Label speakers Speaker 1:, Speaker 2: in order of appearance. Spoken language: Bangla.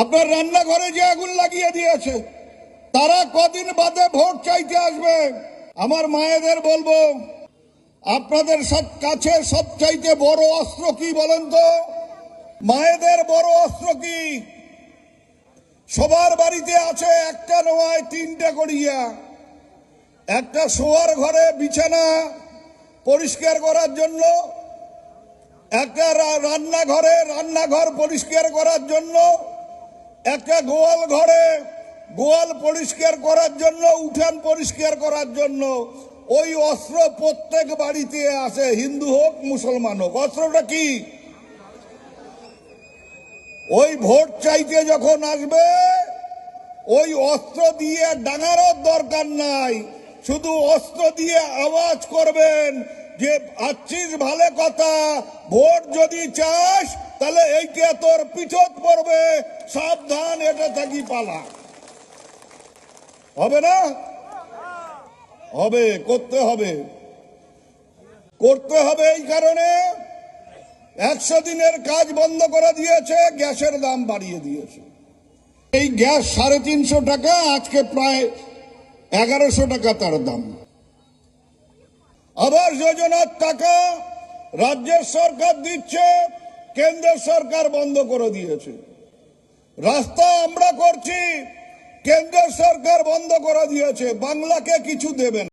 Speaker 1: আপনার রান্নাঘরে যে আগুন লাগিয়ে দিয়েছে তারা কদিন বাদে ভোট চাইতে আসবে। আমার মায়েদের বলবো, আপনাদের কাছে সবচাইতে বড় অস্ত্র কি বলেন তো? মায়েদের বড় অস্ত্র কি? সবার বাড়িতে আছে একটা নয় তিনটা করিয়া, একটা শোয়ার ঘরে বিছানা পরিষ্কার করার জন্য, একটা রান্নাঘর পরিষ্কার করার জন্য, একটা গোয়াল পরিষ্কার করার জন্য, উঠান পরিষ্কার করার জন্য। ওই অস্ত্র প্রত্যেক বাড়িতে আছে, হিন্দু হোক মুসলমান হোক। অস্ত্রটা কি? ওই ভোট চাইতে যখন আসবে ওই অস্ত্র দিয়ে ডাঙারও দরকার নাই, শুধু অস্ত্র দিয়ে আওয়াজ করবেন যে আছিস ভালো কথা, ভোট যদি চাস তাহলে এইটা তোর পিঠত পড়বে, সাবধান, এটা থাকি পালা। হবে না? হবে, করতে হবে। এই কারণে 100 দিনের কাজ বন্ধ করে দিয়েছে, গ্যাসের দাম বাড়িয়ে দিয়েছে। এই গ্যাস 350 টাকা, আজকে প্রায় 1100 টাকা তার দাম। আবাস যোজনার টাকা রাজ্যের সরকার দিচ্ছে, কেন্দ্র সরকার বন্ধ করে দিয়েছে। রাস্তা আমরা করছি, কেন্দ্র সরকার বন্ধ করে দিয়েছে, বাংলাকে কিছু দেবে না।